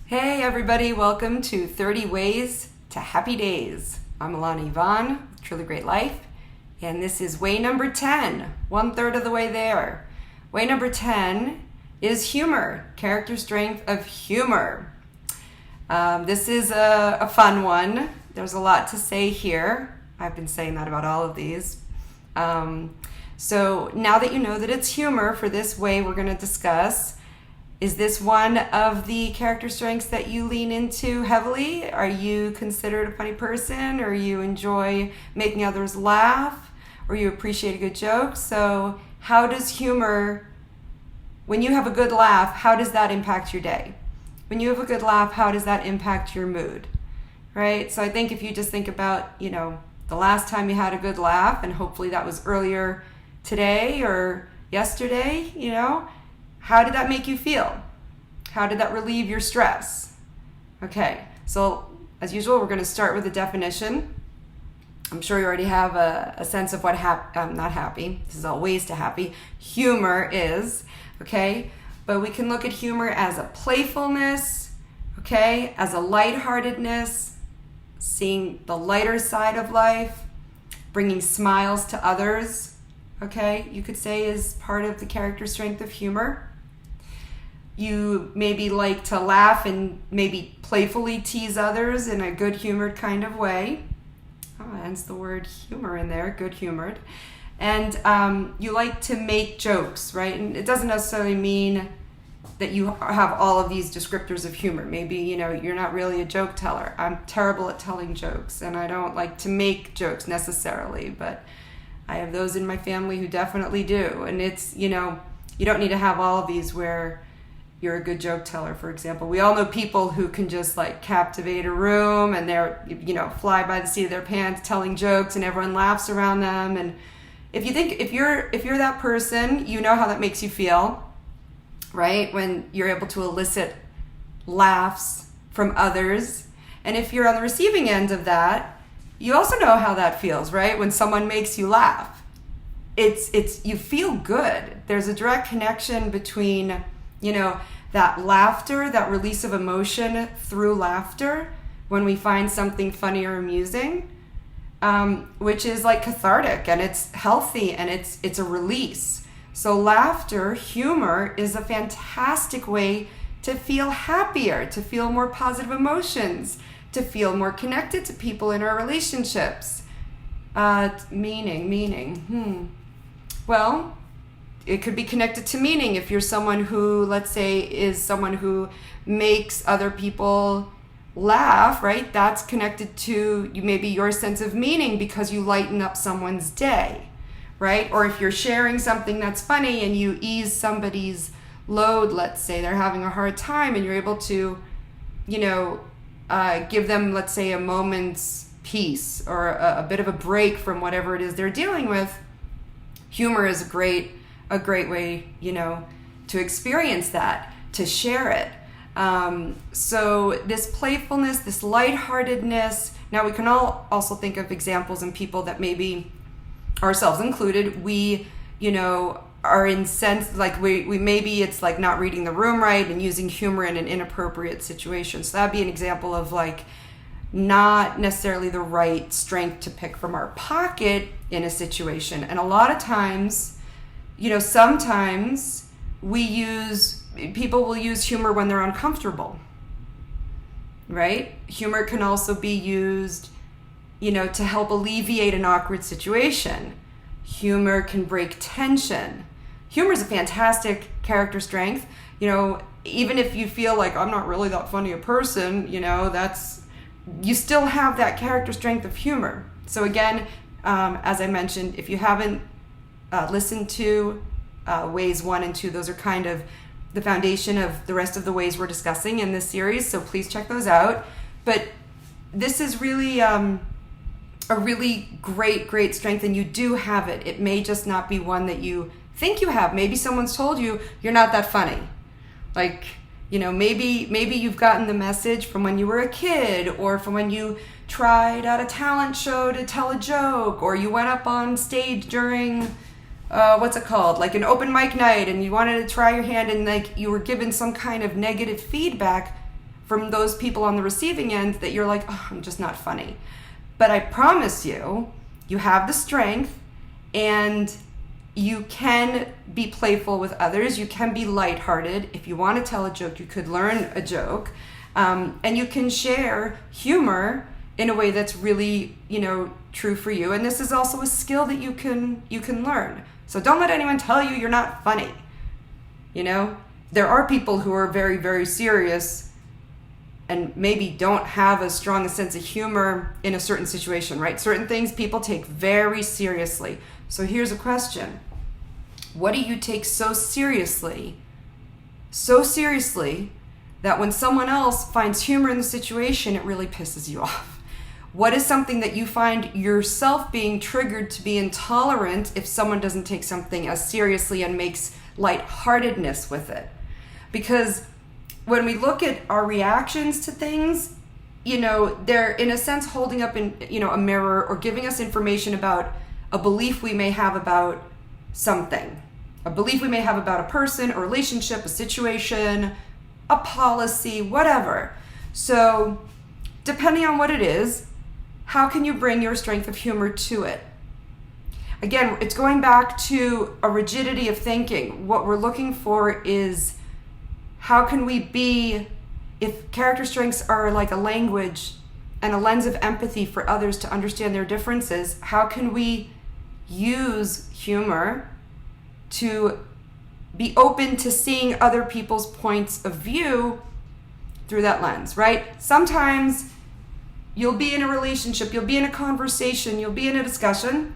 Hey everybody, welcome to 30 Ways to Happy Days. I'm Alana Yvonne, Truly Great Life, and this is way number 10, 1/3 of the way there. Way number 10 is humor, character strength of humor. This is a fun one. There's a lot to say here. I've been saying that about all of these. So now that you know that it's humor for this way we're going to discuss, is this one of the character strengths that you lean into heavily? Are you considered a funny person, or you enjoy making others laugh, or you appreciate a good joke? So how does humor, when you have a good laugh, how does that impact your day? When you have a good laugh, how does that impact your mood? Right? So I think if you just think about, the last time you had a good laugh, and hopefully that was earlier today or yesterday, how did that make you feel? How did that relieve your stress? Okay, so as usual, we're going to start with the definition. I'm sure you already have a sense of what not happy, this is all ways to happy, humor is, okay? But we can look at humor as a playfulness, okay? As a lightheartedness, seeing the lighter side of life, bringing smiles to others, okay? You could say is part of the character strength of humor. You maybe like to laugh and maybe playfully tease others in a good-humored kind of way. Oh, hence the word humor in there, good-humored. And you like to make jokes, right? And it doesn't necessarily mean that you have all of these descriptors of humor. Maybe, you're not really a joke teller. I'm terrible at telling jokes, and I don't like to make jokes necessarily, but I have those in my family who definitely do. And it's, you don't need to have all of these where you're a good joke teller, for example. We all know people who can just captivate a room, and they're, fly by the seat of their pants telling jokes, and everyone laughs around them. And if you're that person, you know how that makes you feel, right? When you're able to elicit laughs from others. And if you're on the receiving end of that, you also know how that feels, right? When someone makes you laugh, it's you feel good. There's a direct connection between, that laughter, that release of emotion through laughter when we find something funny or amusing, which is cathartic, and it's healthy, and it's a release. So laughter, humor, is a fantastic way to feel happier, to feel more positive emotions, to feel more connected to people in our relationships. Meaning. Well, it could be connected to meaning. If you're someone who, let's say, is someone who makes other people laugh, right? That's connected to maybe your sense of meaning because you lighten up someone's day, right? Or if you're sharing something that's funny and you ease somebody's load, let's say they're having a hard time, and you're able to, give them, let's say, a moment's peace or a bit of a break from whatever it is they're dealing with. Humor is a great way, to experience that, to share it. So this playfulness, this lightheartedness. Now we can all also think of examples in people that maybe, ourselves included, we, are incensed, we maybe it's not reading the room right and using humor in an inappropriate situation. So that'd be an example of not necessarily the right strength to pick from our pocket in a situation. And a lot of times, sometimes people will use humor when they're uncomfortable, right? Humor can also be used, to help alleviate an awkward situation. Humor can break tension. Humor is a fantastic character strength. Even if you feel I'm not really that funny a person, you still have that character strength of humor. So again, as I mentioned, if you haven't listened to ways 1 and 2, those are kind of the foundation of the rest of the ways we're discussing in this series, so please check those out. But this is really a really great strength, and you do have it. It may just not be one that you think you have. Maybe someone's told you you're not that funny. Maybe you've gotten the message from when you were a kid, or from when you tried at a talent show to tell a joke, or you went up on stage during an open mic night, and you wanted to try your hand, and you were given some kind of negative feedback from those people on the receiving end that you're like, oh, I'm just not funny. But I promise you, you have the strength, and you can be playful with others. You can be lighthearted. If you want to tell a joke, you could learn a joke. And you can share humor in a way that's really, true for you. And this is also a skill that you can learn. So don't let anyone tell you you're not funny. There are people who are very, very serious and maybe don't have as strong a sense of humor in a certain situation, right? Certain things people take very seriously. So here's a question. What do you take so seriously that when someone else finds humor in the situation, it really pisses you off? What is something that you find yourself being triggered to be intolerant if someone doesn't take something as seriously and makes lightheartedness with it? Because when we look at our reactions to things, they're in a sense holding up a mirror or giving us information about a belief we may have about something, a belief we may have about a person, a relationship, a situation, a policy, whatever. So depending on what it is, how can you bring your strength of humor to it? Again, it's going back to a rigidity of thinking. What we're looking for is how can we be, if character strengths are like a language and a lens of empathy for others to understand their differences, how can we use humor to be open to seeing other people's points of view through that lens, right? Sometimes you'll be in a relationship, you'll be in a conversation, you'll be in a discussion,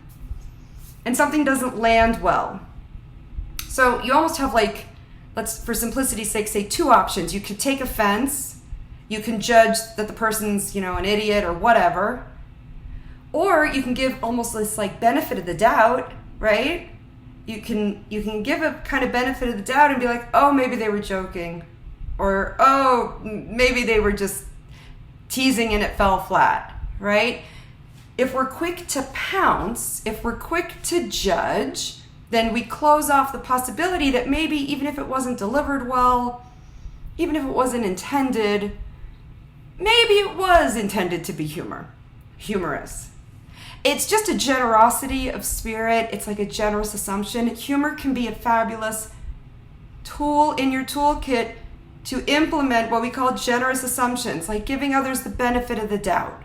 and something doesn't land well. So you almost have let's, for simplicity's sake, say two options. You could take offense, you can judge that the person's, an idiot or whatever, or you can give almost this benefit of the doubt, right? You can give a kind of benefit of the doubt and be like, oh, maybe they were joking, or oh, maybe they were just teasing and it fell flat, right? If we're quick to pounce, if we're quick to judge, then we close off the possibility that maybe even if it wasn't delivered well, even if it wasn't intended, maybe it was intended to be humorous. It's just a generosity of spirit. It's like a generous assumption. Humor can be a fabulous tool in your toolkit to implement what we call generous assumptions, like giving others the benefit of the doubt.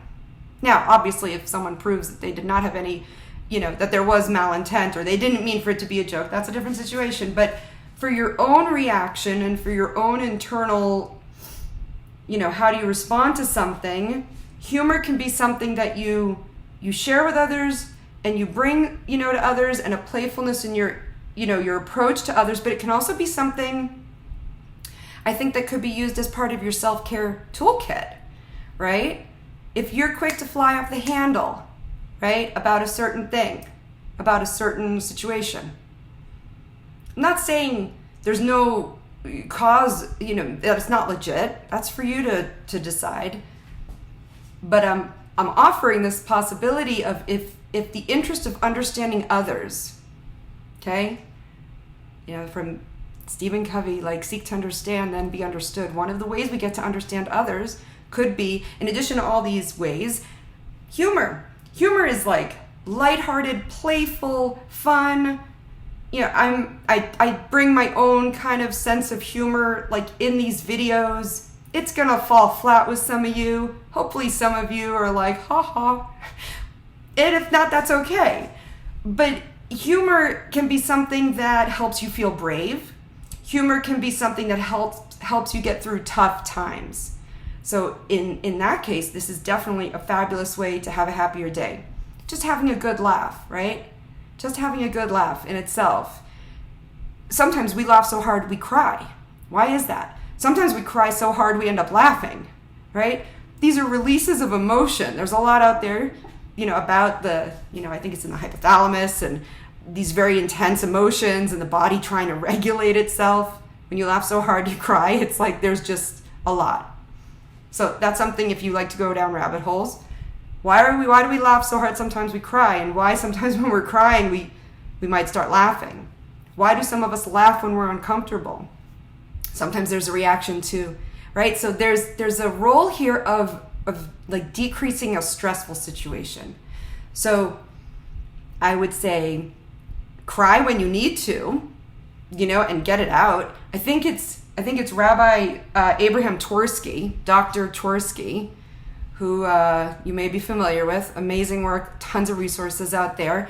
Now, obviously, if someone proves that they did not have any, that there was malintent or they didn't mean for it to be a joke, that's a different situation. But for your own reaction and for your own internal, how do you respond to something, humor can be something that you share with others and you bring, to others, and a playfulness in your approach to others. But it can also be something, I think, that could be used as part of your self-care toolkit, right? If you're quick to fly off the handle, right, about a certain thing, about a certain situation. I'm not saying there's no cause, that it's not legit. That's for you to decide. But I'm offering this possibility of if the interest of understanding others, okay, from Stephen Covey, seek to understand, then be understood. One of the ways we get to understand others could be, in addition to all these ways, humor. Humor is lighthearted, playful, fun. I bring my own kind of sense of humor, in these videos. It's gonna fall flat with some of you. Hopefully some of you are like, ha ha. And if not, that's okay. But humor can be something that helps you feel brave. Humor can be something that helps you get through tough times. So in that case, this is definitely a fabulous way to have a happier day. Just having a good laugh, right? Just having a good laugh in itself. Sometimes we laugh so hard we cry. Why is that? Sometimes we cry so hard we end up laughing, right? These are releases of emotion. There's a lot out there, about the, I think it's in the hypothalamus, and these very intense emotions and the body trying to regulate itself. When you laugh so hard you cry, it's like there's just a lot. So that's something, if you like to go down rabbit holes. Why do we laugh so hard sometimes we cry? And why sometimes when we're crying we might start laughing? Why do some of us laugh when we're uncomfortable? Sometimes there's a reaction to right? So there's a role here of like decreasing a stressful situation. So I would say cry when you need to, and get it out. I think it's Rabbi Abraham Twersky, Dr. Twersky, who you may be familiar with. Amazing work, tons of resources out there.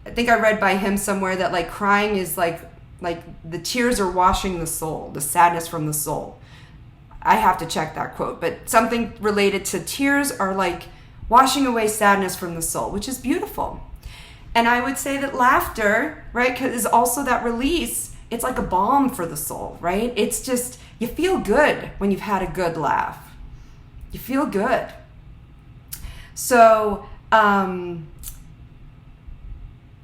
I think I read by him somewhere that like crying is like the tears are washing the soul, the sadness from the soul. I have to check that quote, but something related to tears are like washing away sadness from the soul, which is beautiful. And I would say that laughter, right, is also that release. It's like a balm for the soul, right? It's just, you feel good when you've had a good laugh. You feel good. So I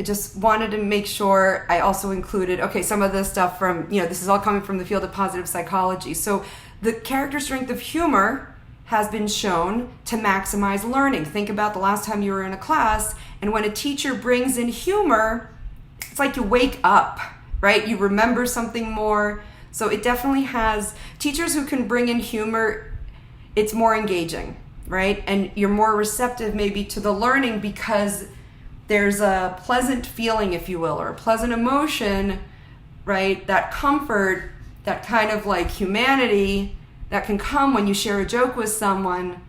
just wanted to make sure I also included, some of this stuff from, this is all coming from the field of positive psychology. So the character strength of humor has been shown to maximize learning. Think about the last time you were in a class, and when a teacher brings in humor, it's like you wake up, right? You remember something more. So it definitely has, teachers who can bring in humor, it's more engaging, right? And you're more receptive maybe to the learning because there's a pleasant feeling, if you will, or a pleasant emotion, right? That comfort, that kind of like humanity that can come when you share a joke with someone.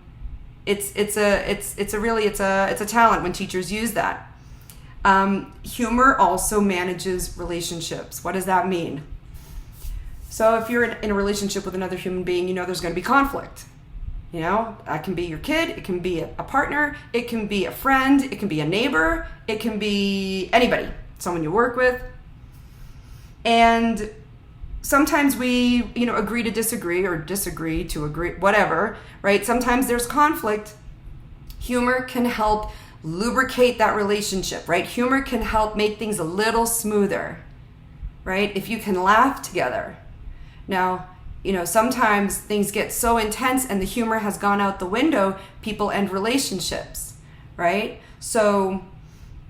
It's a talent when teachers use that. Humor also manages relationships. What does that mean? So if you're in a relationship with another human being, there's going to be conflict. That can be your kid, it can be a partner, it can be a friend, it can be a neighbor, it can be anybody, someone you work with. And sometimes we, agree to disagree or disagree to agree, whatever, right? Sometimes there's conflict. Humor can help lubricate that relationship, right? Humor can help make things a little smoother, right? If you can laugh together. Now, sometimes things get so intense and the humor has gone out the window, people end relationships, right? So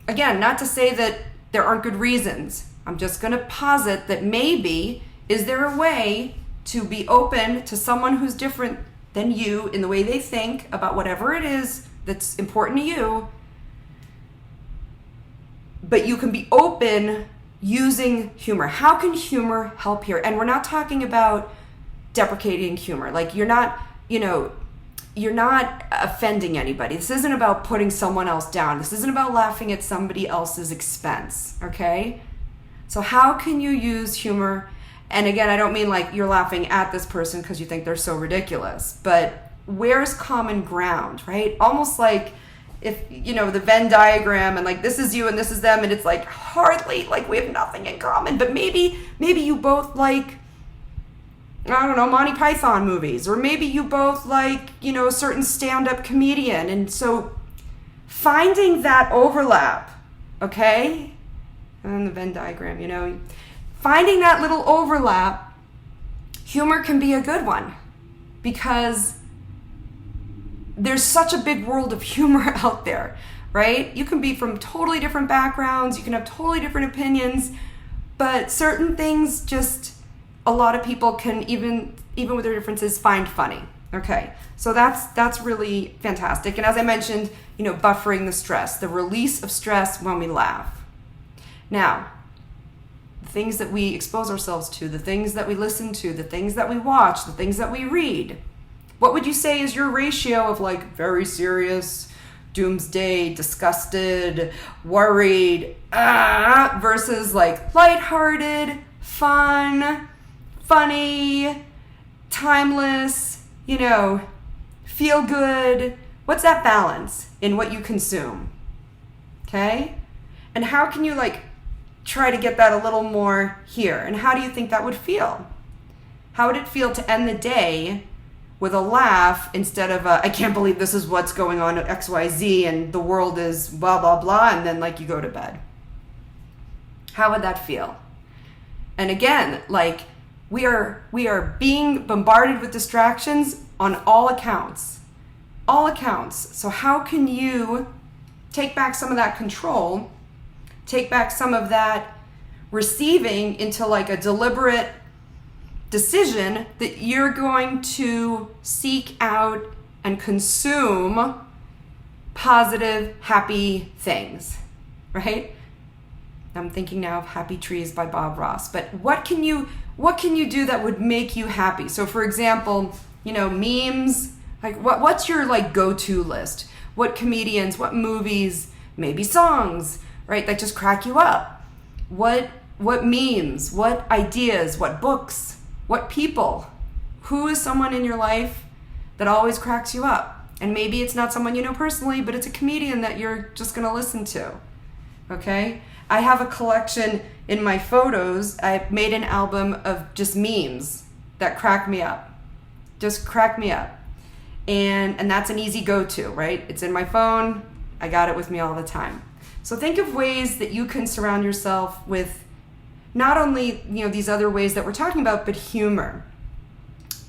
again, not to say that there aren't good reasons. I'm just going to posit that maybe, is there a way to be open to someone who's different than you in the way they think about whatever it is that's important to you, but you can be open using humor. How can humor help here? And we're not talking about deprecating humor. Like you're not offending anybody. This isn't about putting someone else down. This isn't about laughing at somebody else's expense, okay? So how can you use humor? And again, I don't mean like you're laughing at this person because you think they're so ridiculous, but where's common ground, right? Almost like if, the Venn diagram and like this is you and this is them, and it's like hardly like we have nothing in common, but maybe you both like, I don't know, Monty Python movies, or maybe you both like, a certain stand-up comedian. And so finding that overlap, okay? And the Venn diagram, finding that little overlap, humor can be a good one because there's such a big world of humor out there, right? You can be from totally different backgrounds, you can have totally different opinions, but certain things just, a lot of people can, even with their differences, find funny. Okay, so that's really fantastic. And as I mentioned, buffering the stress, the release of stress when we laugh. Now, the things that we expose ourselves to, the things that we listen to, the things that we watch, the things that we read, what would you say is your ratio of like very serious, doomsday, disgusted, worried, versus like lighthearted, fun, funny, timeless, feel good? What's that balance in what you consume? Okay? And how can you like try to get that a little more here? And how do you think that would feel? How would it feel to end the day with a laugh instead of I can't believe this is what's going on at XYZ and the world is blah, blah, blah, and then like you go to bed? How would that feel? And again, like we are being bombarded with distractions on all accounts. All accounts. So how can you take back some of that control, take back some of that receiving into like a deliberate decision that you're going to seek out and consume positive, happy things, right? I'm thinking now of Happy Trees by Bob Ross. But what can you do that would make you happy? So for example, memes, like what's your like go-to list? What comedians, what movies, maybe songs, right, that just crack you up? What memes, what ideas, what books, what people? Who is someone in your life that always cracks you up? And maybe it's not someone you know personally, but it's a comedian that you're just going to listen to. Okay? I have a collection in my photos. I made an album of just memes that crack me up. Just crack me up. And that's an easy go-to, right? It's in my phone. I got it with me all the time. So think of ways that you can surround yourself with not only, these other ways that we're talking about, but humor.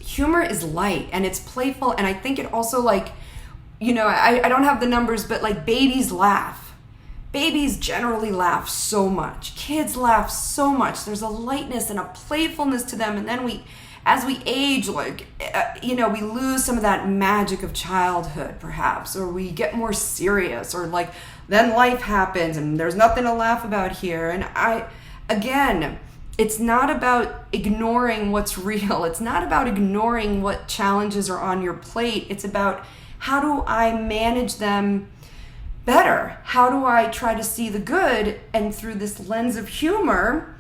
Humor is light and it's playful, and I think it also I don't have the numbers, but like babies laugh. Babies generally laugh so much. Kids laugh so much. There's a lightness and a playfulness to them, and then as we age, we lose some of that magic of childhood perhaps, or we get more serious, or then life happens and there's nothing to laugh about here. And again, it's not about ignoring what's real. It's not about ignoring what challenges are on your plate. It's about, how do I manage them better? How do I try to see the good, and through this lens of humor,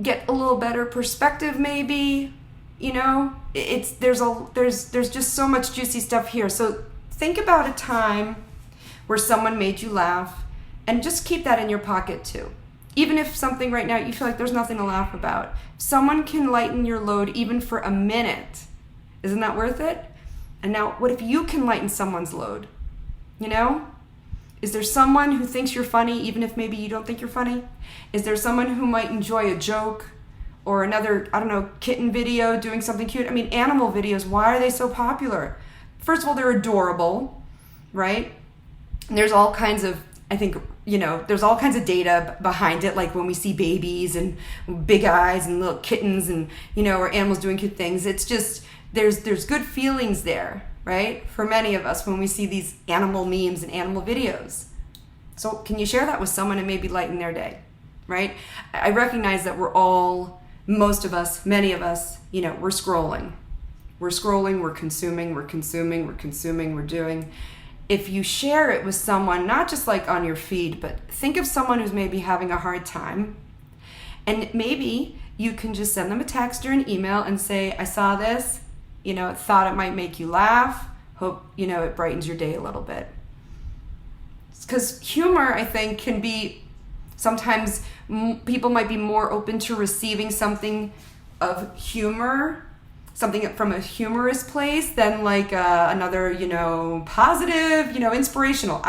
get a little better perspective maybe? There's just so much juicy stuff here. So think about a time where someone made you laugh, and just keep that in your pocket too. Even if something right now you feel like there's nothing to laugh about, if someone can lighten your load even for a minute, isn't that worth it? And now, what if you can lighten someone's load? Is there someone who thinks you're funny even if maybe you don't think you're funny? Is there someone who might enjoy a joke or another, kitten video doing something cute? Animal videos, why are they so popular? First of all, they're adorable, right? And there's all kinds of, there's all kinds of data behind it, like when we see babies and big eyes and little kittens and, or animals doing cute things. It's just, there's good feelings there, right? For many of us when we see these animal memes and animal videos. So can you share that with someone and maybe lighten their day, right? I recognize that most of us, many of us, we're scrolling. We're scrolling, we're consuming, we're doing. If you share it with someone, not just on your feed, but think of someone who's maybe having a hard time, and maybe you can just send them a text or an email and say, I saw this, thought it might make you laugh, hope, it brightens your day a little bit. Because humor, I think, can be, sometimes people might be more open to receiving something of humor, something from a humorous place, than another, positive, inspirational.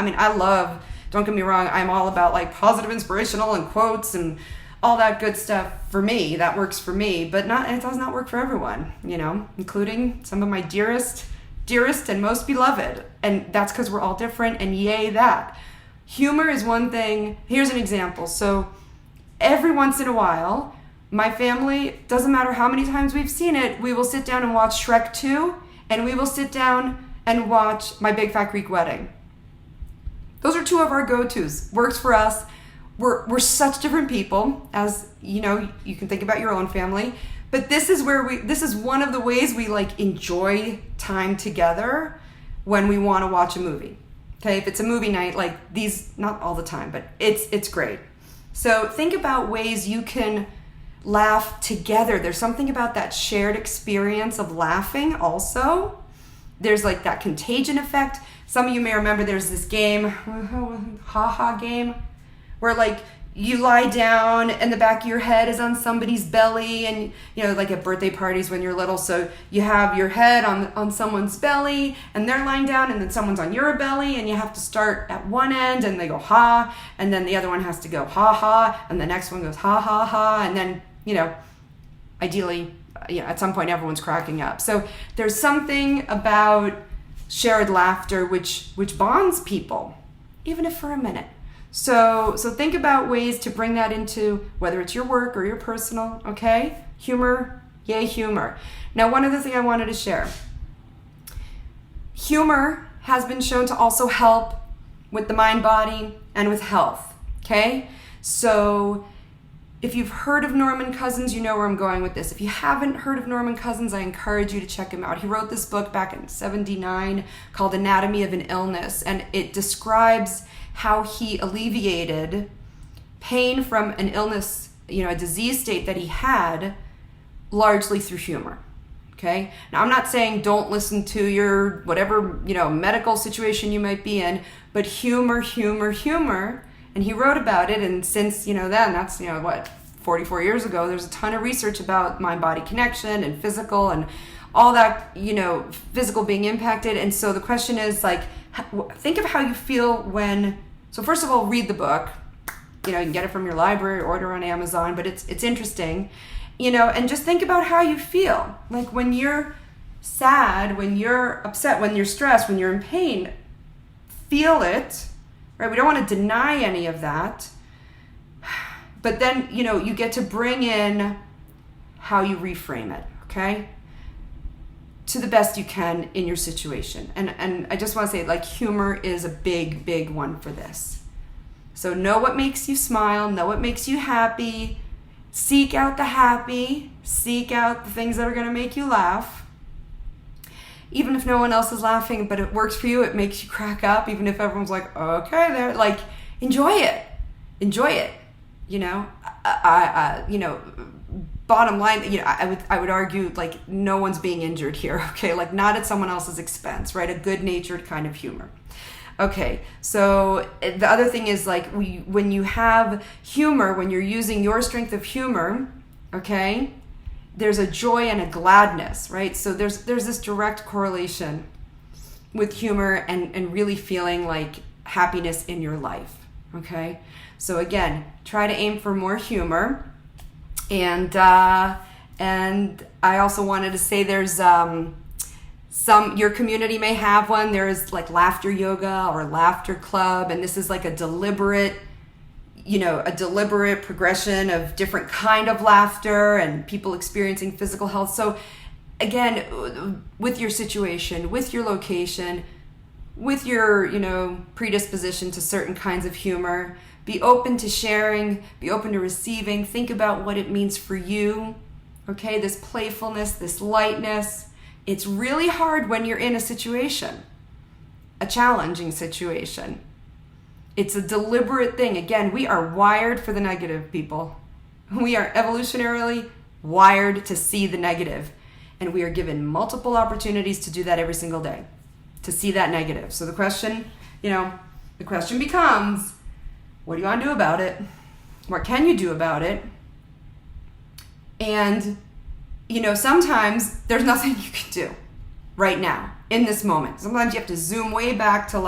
Don't get me wrong, I'm all about positive, inspirational, and quotes and all that good stuff. For me, that works for me, but it does not work for everyone, including some of my dearest and most beloved. And that's because we're all different, and yay that. Humor is one thing. Here's an example. So every once in a while, my family, doesn't matter how many times we've seen it, we will sit down and watch Shrek 2, and we will sit down and watch My Big Fat Greek Wedding. Those are two of our go-tos. Works for us. We're such different people, as you can think about your own family, but this is one of the ways we enjoy time together when we want to watch a movie. Okay, if it's a movie night, these, not all the time, but it's great. So think about ways you can laugh together. There's something about that shared experience of laughing also. There's that contagion effect. Some of you may remember there's this game, ha game, where you lie down and the back of your head is on somebody's belly, and at birthday parties when you're little, so you have your head on someone's belly and they're lying down, and then someone's on your belly, and you have to start at one end and they go ha, and then the other one has to go ha ha, and the next one goes ha ha ha, and then ideally at some point everyone's cracking up. So there's something about shared laughter which bonds people, even if for a minute. So think about ways to bring that into, whether it's your work or your personal, okay? Humor, Yay, humor. Now, one other thing I wanted to share. Humor has been shown to also help with the mind, body, and with health, okay? So if you've heard of Norman Cousins, you know where I'm going with this. If you haven't heard of Norman Cousins, I encourage you to check him out. He wrote this book back in '79 called Anatomy of an Illness, and it describes how he alleviated pain from an illness, a disease state that he had, largely through humor. Okay. Now, I'm not saying don't listen to your whatever, medical situation you might be in, but humor. And he wrote about it. And since, then that's, 44 years ago, there's a ton of research about mind-body connection and physical and all that, physical being impacted. And so the question is think of how you feel so first of all, read the book. You can get it from your library, order on Amazon, but it's interesting. And just think about how you feel. Like when you're sad, when you're upset, when you're stressed, when you're in pain, feel it, right? We don't want to deny any of that. But then, you get to bring in how you reframe it, okay? To the best you can in your situation. And I just want to say, humor is a big, big one for this. So know what makes you smile, know what makes you happy. Seek out the happy, seek out the things that are going to make you laugh. Even if no one else is laughing, but it works for you, it makes you crack up, even if everyone's like, okay, they're enjoy it. Enjoy it. Bottom line, I would argue no one's being injured here, okay? Not at someone else's expense, right? A good-natured kind of humor. Okay, so the other thing is when you have humor, when you're using your strength of humor, okay, there's a joy and a gladness, right? So there's this direct correlation with humor and really feeling happiness in your life, okay? So again, try to aim for more humor. And I also wanted to say there's your community may have one. There is laughter yoga or laughter club, and this is a deliberate progression of different kind of laughter and people experiencing physical health. So again, with your situation, with your location, with your, predisposition to certain kinds of humor, be open to sharing, be open to receiving, think about what it means for you. Okay, this playfulness, this lightness. It's really hard when you're in a situation, a challenging situation. It's a deliberate thing. Again, we are wired for the negative, people. We are evolutionarily wired to see the negative, and we are given multiple opportunities to do that every single day, to see that negative. So the question becomes, what do you want to do about it? What can you do about it? And sometimes there's nothing you can do right now, in this moment. Sometimes you have to zoom way back to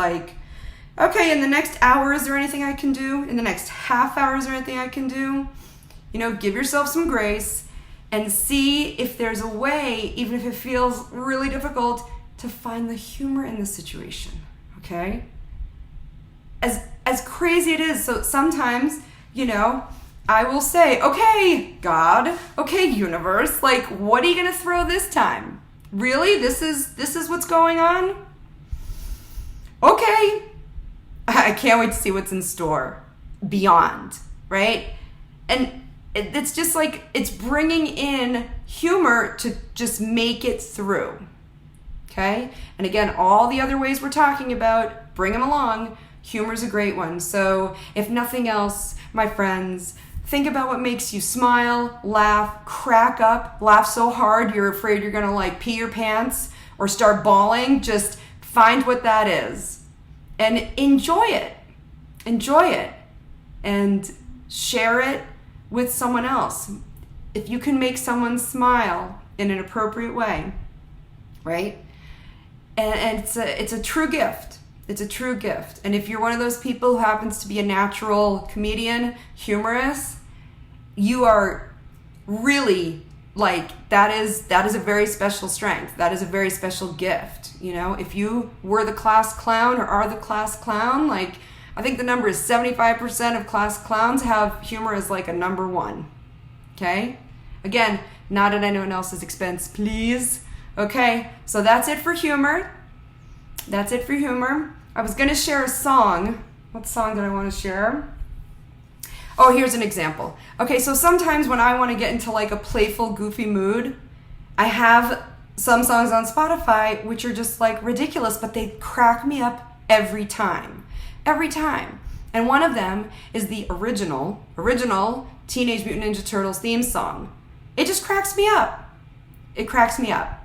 okay, in the next hour, is there anything I can do? In the next half hour, is there anything I can do? Give yourself some grace and see if there's a way, even if it feels really difficult, to find the humor in the situation, okay? As crazy it is, so sometimes, I will say, okay, God, okay, universe, what are you gonna throw this time? Really? This is what's going on? Okay. I can't wait to see what's in store beyond, right? And it's just it's bringing in humor to just make it through, okay? And again, all the other ways we're talking about, bring them along. Humor's a great one. So if nothing else, my friends, think about what makes you smile, laugh, crack up, laugh so hard you're afraid you're gonna pee your pants or start bawling. Just find what that is and enjoy it. Enjoy it and share it with someone else. If you can make someone smile in an appropriate way, right? And it's a true gift. It's a true gift. And if you're one of those people who happens to be a natural comedian, humorous, you are really that is a very special strength. That is a very special gift. If you were the class clown or are the class clown, I think the number is 75% of class clowns have humor as a number one. Okay? Again, not at anyone else's expense, please. Okay, so that's it for humor. That's it for humor. I was going to share a song. What song did I want to share? Oh, here's an example. Okay, so sometimes when I want to get into like a playful, goofy mood, I have some songs on Spotify which are just like ridiculous, but they crack me up every time. Every time. And one of them is the original Teenage Mutant Ninja Turtles theme song. It just cracks me up. It cracks me up.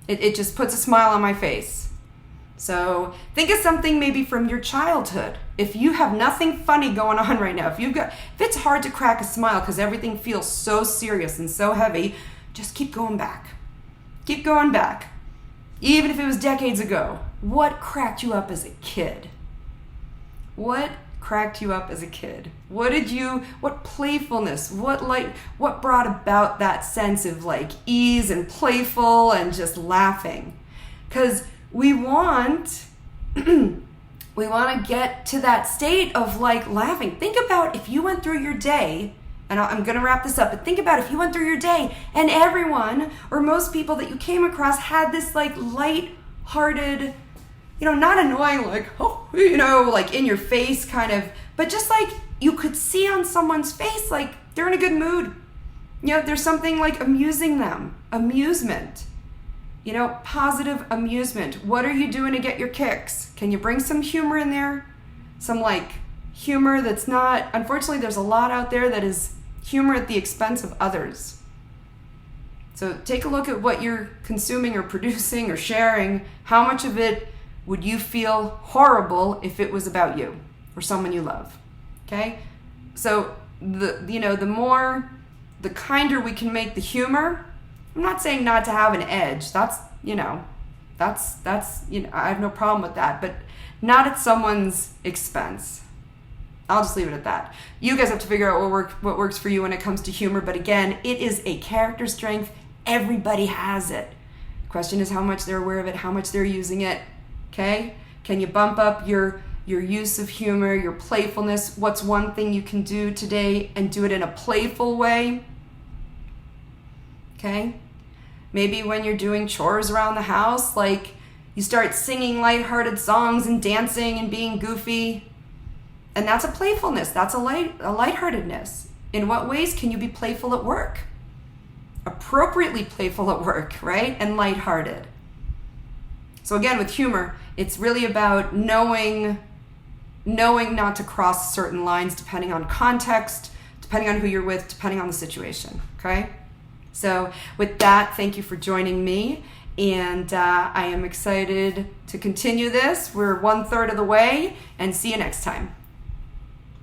It just puts a smile on my face. So think of something maybe from your childhood. If you have nothing funny going on right now, if it's hard to crack a smile because everything feels so serious and so heavy, just keep going back. Keep going back. Even if it was decades ago. What cracked you up as a kid? What cracked you up as a kid? What playfulness, what brought about that sense of like ease and playful and just laughing? Because we want to get to that state of like laughing. Think about if you went through your day, and I'm going to wrap this up, but think about if you went through your day and everyone or most people that you came across had this like light-hearted, not annoying, like, oh, like in your face kind of, but just like you could see on someone's face, like they're in a good mood. There's something like amusing them. Amusement. Positive amusement. What are you doing to get your kicks? Can you bring some humor in there? Some like humor that's not, unfortunately, there's a lot out there that is humor at the expense of others. So take a look at what you're consuming or producing or sharing. How much of it would you feel horrible if it was about you or someone you love? Okay? So the kinder we can make the humor. I'm not saying not to have an edge. That's I have no problem with that, but not at someone's expense. I'll just leave it at that. You guys have to figure out what works for you when it comes to humor, but again, it is a character strength. Everybody has it. The question is how much they're aware of it, how much they're using it. Okay? Can you bump up your use of humor, your playfulness? What's one thing you can do today and do it in a playful way? Okay? Maybe when you're doing chores around the house, like you start singing lighthearted songs and dancing and being goofy. And that's a playfulness. That's a lightheartedness. In what ways can you be playful at work? Appropriately playful at work, right? And lighthearted. So again, with humor, it's really about knowing not to cross certain lines depending on context, depending on who you're with, depending on the situation, okay? So with that, thank you for joining me, and I am excited to continue this. We're 1/3 of the way, and see you next time.